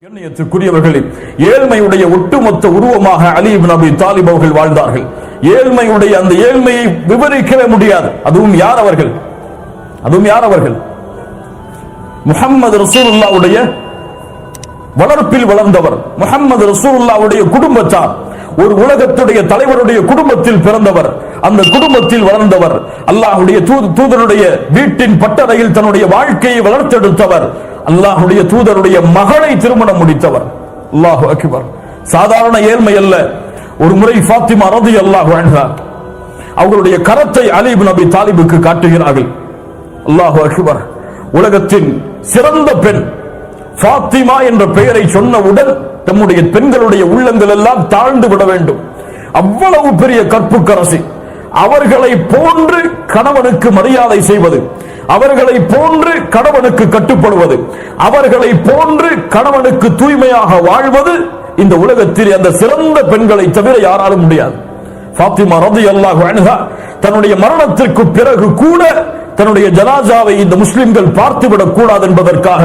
கண்ணியத்திற்குரியவர்களே, ஏழ்மையுடைய ஒட்டுமொத்த உருவமாக அலி இப்னு அபி தாலிப் அவர்கள் வாழ்ந்தார்கள். ஏழ்மையுடைய அந்த ஏழ்மையை விவரிக்கவே முடியாது. அதுவும் யார் அவர்கள்? முஹம்மது ரசூலுல்லாஹ்வுடைய வளர்ப்பில் வளர்ந்தவர், முஹம்மது ரசூலுல்லாஹ்வுடைய குடும்பத்தார், ஒரு உலகத்துடைய தலைவருடைய குடும்பத்தில் பிறந்தவர், அந்த குடும்பத்தில் வளர்ந்தவர், அல்லாஹ்வுடைய தூதருடைய வீட்டின் பட்டறையில் தன்னுடைய வாழ்க்கையை வளர்த்தெடுத்தவர், அல்லாஹ்வுடைய தூதருடைய மகளை திருமணம் முடித்தவர். அல்லாஹு அக்பர். சாதாரண ஏழ்மை அல்ல. ஒரு முறை ஃபாத்திமா ரலியல்லாஹு அன்ஹா அவர்களுடைய கரத்தை அலி இப்னு அபி தாலிபுக்கு காட்டுகிறார்கள். அல்லாஹு அக்பர். உலகத்தின் சிறந்த பெண் ஃபாத்திமா என்ற பெயரை சொன்னவுடன் தம்முடைய பெண்களுடைய உள்ளங்கள் எல்லாம் தாழ்ந்து விட வேண்டும். அவ்வளவு பெரிய கற்புக்கரசி. அவர்களை போன்று கணவனுக்கு மரியாதை செய்வது, அவர்களை போன்று கணவனுக்கு கட்டுப்படுவது, அவர்களை போன்று கணவனுக்கு தூய்மையாக வாழ்வது இந்த உலகத்தில் அந்த சிறந்த பெண்களை தவிர யாராலும் முடியாது. ஃபாத்திமா ரலியல்லாஹு அன்ஹா தன்னுடைய மரணத்திற்கு பிறகு கூட தன்னுடைய ஜனாசாவை இந்த முஸ்லிம்கள் பார்த்துவிடக் கூடாது என்பதற்காக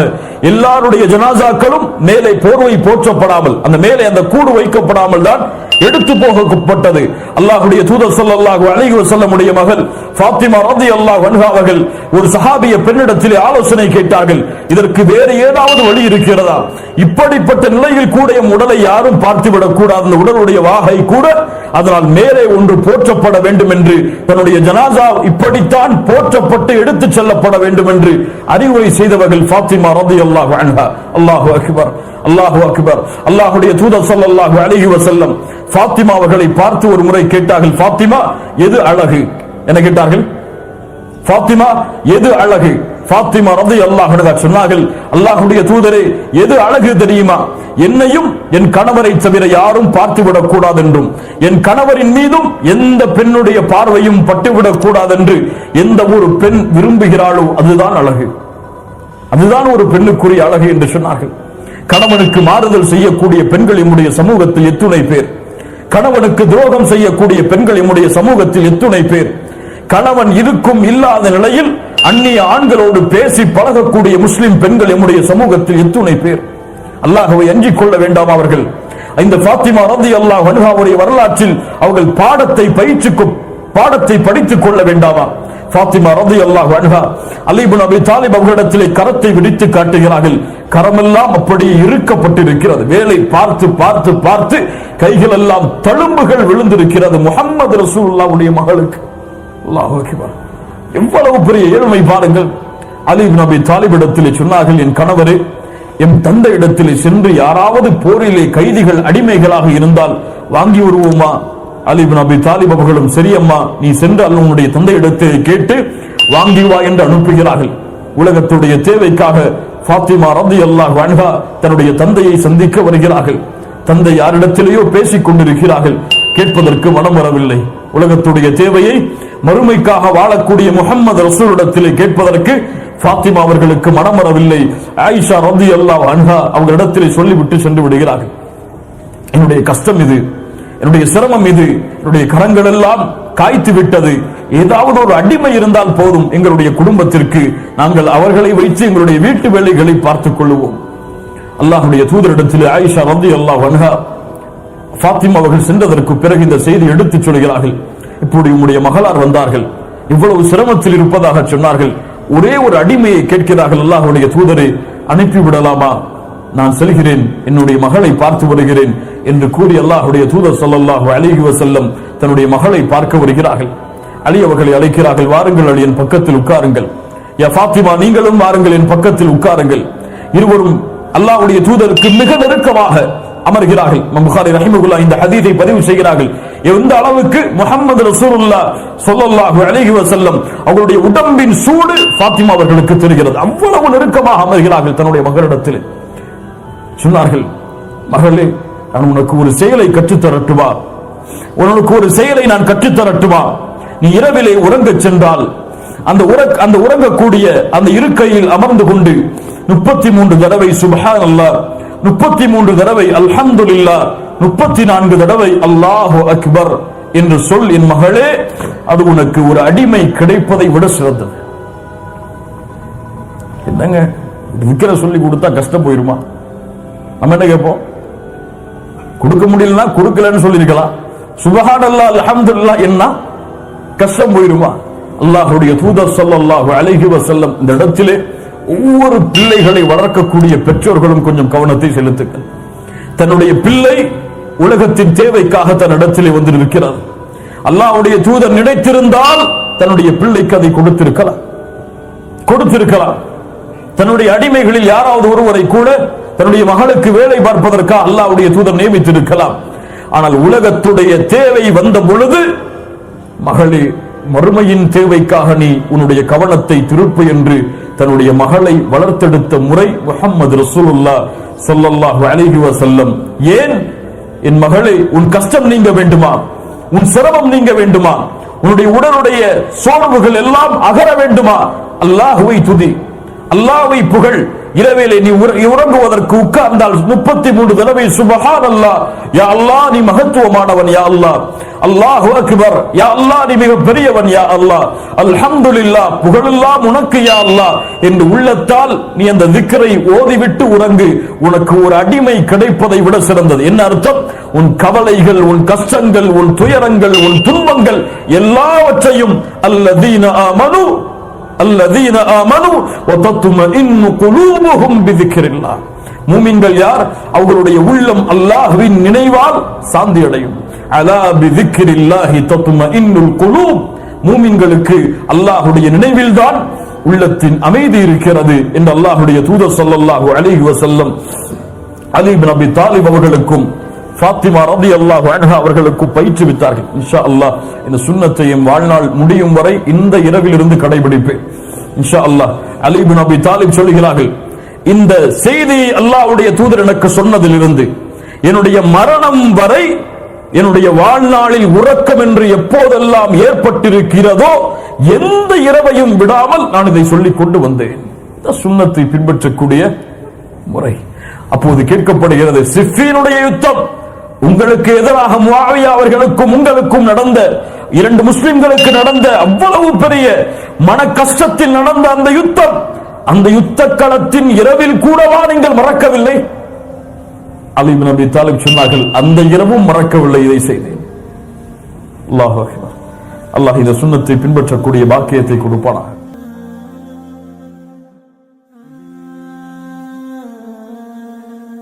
எல்லாருடைய ஜனாசாக்களும் மேலே போர்வை போற்றப்படாமல், அந்த மேலே அந்த கூடு வைக்கப்படாமல் தான் எடுத்து போகப்பட்டது. அல்லாஹ்வுடைய தூதர் ஸல்லல்லாஹு அலைஹி வஸல்லம் உடைய மகள் ஃபாத்திமா ரலியல்லாஹு அன்ஹா அவர்கள் ஒரு சஹாபிய பெண்ணிடத்திலே ஆலோசனை கேட்டார்கள். இதற்கு வேறு ஏதாவது வழி இருக்கிறதா? இப்படிப்பட்ட நிலையில் கூட உடலை யாரும் பார்த்துவிடக் கூடாது, அந்த உடலுடைய வாகை கூட அதனால் மேலே ஒன்று போற்றப்பட வேண்டும் என்று, தன்னுடைய ஜனாசா இப்படித்தான் போற்றப்பட்டு எடுத்துச் செல்லப்பட வேண்டும் என்று அறிவுரை செய்தவர்கள் ஃபாத்திமா ரலியல்லாஹு அன்ஹா. அல்லாஹு அக்பர், அல்லாஹு அக்பர். அல்லாஹ்வுடைய தூதர் ஸல்லல்லாஹு அலைஹி வஸல்லம் ஃபாத்திமா அவர்களை பார்த்து ஒரு முறை கேட்டார்கள், ஃபாத்திமா எது அழகு என கேட்டார்கள். ஃபாத்திமா எது அழகு? ஃபாத்திமா ரலியல்லாஹு அன்ஹா சொன்னார்கள், அல்லாஹ்வுடைய தூதரே, எது அழகு தெரியுமா? என்னையும் என் கணவரை தவிர யாரும் பார்த்துவிடக் கூடாது என்றும், என் கணவரின் மீதும் எந்த பெண்ணுடைய பார்வையும் பட்டுவிடக் கூடாது என்று எந்த ஒரு பெண் விரும்புகிறாளோ அதுதான் அழகு, அதுதான் ஒரு பெண்ணுக்குரிய அழகு என்று சொன்னார்கள். கணவனுக்கு மாறுதல் செய்யக்கூடிய பெண்கள் நம்முடைய சமூகத்தில் எத்துணை பேர், கணவனுக்கு துரோகம் செய்யக்கூடிய பெண்கள் நம்முடைய சமூகத்தில் எத்துணை பேர், கணவன் இருக்கும் இல்லாத நிலையில் அந்நிய ஆண்களோடு பேசி பழகக்கூடிய முஸ்லிம் பெண்கள் நம்முடைய சமூகத்தில் எத்துணை பேர். அல்லாஹ்வை அஞ்சிக் கொள்ள வேண்டாம். அவர்கள் இந்த ஃபாத்திமா ரலியல்லாஹு அன்ஹாவுடைய வரலாற்றில் அவர்கள் பாடத்தை படித்துக் கொள்ள வேண்டாமா? ஃபாத்திமா ரலியல்லாஹு அன்ஹா அலி இப்னு அபி தாலிப் அவர்களிடத்திலே கரத்தை விரித்து காட்டுகிறார்கள். கரமெல்லாம் அப்படியே இறுக்கப்பட்டிருக்கிறது. வேலை பார்த்து பார்த்து பார்த்து கைகள் எல்லாம் தழும்புகள் விழுந்திருக்கிறது முஹம்மது ரசூலுல்லாஹ்வுடைய மகளுக்கு. அல்லாஹு அக்பர். எவ்வளவு பெரிய ஏழ்மை பாருங்கள். அலி இப்னு அபி தாலிப் இடத்திலே சொன்னார்கள், என் கணவரே, என் தந்தை இடத்திலே சென்று யாராவது போரிலே கைதிகள் அடிமைகளாக இருந்தால் வாங்கி வருவோமா? அலி இப்னு அபி தாலிப் அவர்களும் சரியம்மா, நீ சென்று உன்னுடைய தந்தை இடத்திலே கேட்டு வாங்கி வா என்று அனுப்புகிறார்கள். உலகத்துடைய தேவைக்காக ஃபாத்திமா ரலியல்லாஹு அன்ஹா தன்னுடைய தந்தையை சந்திக்க வருகிறார்கள். தந்தை யாரிடத்திலேயோ பேசிக் கொண்டிருக்கிறார்கள். கேட்பதற்கு மனம் வரவில்லை. உலகத்துடைய தேவையை மறுமைக்காக வாழக்கூடிய முஹம்மது ரசூலிடத்திலே கேட்பதற்கு ஃபாத்திமா அவர்களுக்கு மனம் வரவில்லை. ஆயிஷா ரலியல்லாஹு அன்ஹா அவர்களிடத்திலே சொல்லிவிட்டு சென்று விடுகிறார்கள். என்னுடைய கஷ்டம் இது, என்னுடைய சிரமம் இது, என்னுடைய கரங்கள் எல்லாம் காய்த்து விட்டது. ஏதாவது ஒரு அடிமை இருந்தால் போதும் எங்களுடைய குடும்பத்திற்கு, நாங்கள் அவர்களை வைத்து எங்களுடைய வீட்டு வேலைகளை பார்த்துக் கொள்வோம். அல்லாஹ்வுடைய தூதரிடத்தில் ஆயிஷா ரலியல்லாஹு அன்ஹா ஃபாத்திமா அவர்கள் சென்றதற்கு பிறகு இந்த செய்தி எடுத்துச் சொல்கிறார்கள். இப்படி உம்முடைய மகளார் வந்தார்கள், இவ்வளவு சிரமத்தில் இருப்பதாக சொன்னார்கள். ஒரே ஒரு அடிமையை கேட்கிறார்கள். அல்லாஹ்வுடைய தூதரை அனுப்பிவிடலாமா? நான் செல்கிறேன், என்னுடைய மகளை பார்த்து வருகிறேன் என்று கூறி அல்லாஹ்வுடைய தூதர் ஸல்லல்லாஹு அலைஹி வஸல்லம் தன்னுடைய மகளை பார்க்க வருகிறார்கள். அலி அவர்களை அழைக்கிறார்கள், வாருங்கள் அலி, என் பக்கத்தில் உட்காருங்கள். யா ஃபாத்திமா, நீங்களும் வாருங்கள், என் பக்கத்தில் உட்காருங்கள். இருவரும் அல்லாஹ்வுடைய தூதருக்கு மிக நெருக்கமாக அமர்கிறார்கள். புகாரி ரஹிமஹுல்லாஹ் இந்த ஹதீஸை பதிவு செய்கிறார்கள். எந்த அளவுக்கு முஹம்மது ரசூலுல்லாஹ் ஸல்லல்லாஹு அலைஹி வஸல்லம் அவருடைய உடம்பின் சூடு ஃபாத்திமா அவர்களுக்கு தெரிகிறது. அவ்வளவு நெருக்கமாக அமர்கிறார்கள் தன்னுடைய மகளிடத்தில். சொன்னார்கள், மகளே, நான் உனக்கு ஒரு செயலை கற்றுத்தரட்டுமா? உனக்கு ஒரு செயலை நான் கற்றுத்தரட்டுமா? நீ இரவிலே உறங்கச் சென்றால் அந்த உறங்கக்கூடிய அந்த இருக்கையில் அமர்ந்து கொண்டு 33 தடவை சுப்ஹானல்லாஹ், 33 தடவை அல்ஹம்துலில்லாஹ், 34 தடவை அல்லாஹு அக்பர் என்று சொல் என் மகளே, அது உனக்கு ஒரு அடிமை கிடைப்பதை விட சிறந்தது. என்னங்க, விக்கிர சொல்லி கொடுத்தா கஷ்டம் போயிருமா? நம்ம என்ன கேட்போம்? கொடுக்க முடியலன்னா கொடுக்கலன்னு சொல்லியிருக்கலாம். சுப்ஹானல்லாஹ் அல்ஹம்துலில்லாஹ் என்ன கஷ்டம் போயிருமா? அல்லாஹ்வுடைய தூதர் ஸல்லல்லாஹு அலைஹி வஸல்லம் இந்த இடத்திலே ஒவ்வொரு பிள்ளைகளை வளர்க்கக்கூடிய பெற்றோர்களும் கொஞ்சம் கவனத்தை செலுத்துங்கள். தன்னுடைய பிள்ளை உலகத்தின் தேவைக்காக தன்னிடத்திலே வந்து இருக்கிறார். அல்லாஹ்வுடைய தூதர் நினைத்திருந்தால் தன்னுடைய பிள்ளைக்கு அதை கொடுத்திருக்கலாம். தன்னுடைய அடிமைகளில் யாராவது ஒருவரை கூட தன்னுடைய மகளுக்கு வேலை பார்ப்பதற்காக அல்லாஹ்வுடைய தூதர் நியமித்திருக்கலாம். ஆனால் உலகத்துடைய தேவை வந்த பொழுது, மகளே மறுமையின் தேவைக்காக நீ உன்னுடைய கவனத்தை திருப்பு என்று தன்னுடைய மகளை வளர்த்தெடுத்த முறை முஹம்மது ரசூலுல்லாஹ் ஸல்லல்லாஹு அலைஹி வஸல்லம். ஏன் என் மகளே, உன் கஷ்டம் நீங்க வேண்டுமா, உன் சிரமம் நீங்க வேண்டுமா, உன்னுடைய உடலுடைய சோர்வுகள் எல்லாம் அகர வேண்டுமா, அல்லாஹ்வை துதி, அல்லாஹ்வை புகழ். இரவிலே நீ உறங்குவதற்கு உட்கார்ந்தால் 33 தடவை சுப்ஹானல்லாஹ், யா அல்லாஹ் நீ மகத்துவமானவன், யா அல்லாஹ், அல்லாஹு அக்பர், யா அல்லாஹ் நீ மிக பெரியவன், யா அல்லாஹ், அல்ஹம்துலில்லாஹ் புகழெல்லாம் உனக்கு யா அல்லாஹ் என்று உள்ளத்தால் நீ அந்த திக்ரை ஓதிவிட்டு உறங்கு. உனக்கு ஒரு அடிமை கிடைப்பதை விட சிறந்தது. என்ன அர்த்தம்? உன் கவலைகள், உன் கஷ்டங்கள், உன் துயரங்கள், உன் துன்பங்கள் எல்லாவற்றையும் அல்லதீன ஆமனு வதத்மஇன்னு குலூபுஹும் பிதிக்ரில்லாஹ். மூமின்கள் யார்? அவர்களுடைய உள்ளம் அல்லாஹ்வின் நினைவால் சாந்தி அடையும். அலா பிதிக்ரில்லாஹி தத்மஇன்னுல் குலூப். மூமின்களுக்கு அல்லாஹ்வுடைய நினைவில்தான் உள்ளத்தின் அமைதி இருக்கிறது என்று அல்லாஹ்வுடைய தூதர் ஸல்லல்லாஹு அலைஹி வஸல்லம் அலி இப்னு அபி தாலிப் அவர்களுக்கும் ஃபாத்திமா ரலியல்லாஹு அன்ஹா அவர்களுக்கு பயிற்றுவித்தார்கள். இன்ஷா அல்லாஹ் இந்த சுன்னத்தை என் வாழ்நாள் முடியும் வரை இந்த இரவிலிருந்து கடைபிடிப்பேன் இன்ஷா அல்லாஹ். அலி இப்னு அபி தாலிப் சொல்கிறார்கள், இந்த செய்தியை அல்லாஹ்வுடைய தூதர் எனக்கு சொன்னதிலிருந்து என்னுடைய மரணம் வரை என்னுடைய வாழ்நாளில் உறக்கம் என்று எப்போதெல்லாம் ஏற்பட்டிருக்கிறதோ எந்த இரவையும் விடாமல் நான் இதை சொல்லிக் கொண்டு வந்தேன். இந்த சுன்னத்தை பின்பற்றக்கூடிய முறை. அப்போது கேட்கப்படுகிறது, சிஃபீனுடைய யுத்தம் உங்களுக்கு எதிராக முஆவியா அவர்களுக்கும் உங்களுக்கும் நடந்த, இரண்டு முஸ்லிம்களுக்கு நடந்த அவ்வளவு பெரிய மன கஷ்டத்தில் நடந்த அந்த யுத்தம், அந்த யுத்த களத்தின் இரவில் கூடவா நீங்கள் மறக்கவில்லை? அலி இப்னு அபி தாலிப் சொன்னார்கள், அந்த இரவும் மறக்கவில்லை, இதை செய்தேன். அல்லாஹ் அக்பர். அல்லாஹ் இந்த சுன்னத்தை பின்பற்றக்கூடிய பாக்கியத்தை கொடுப்பானாக.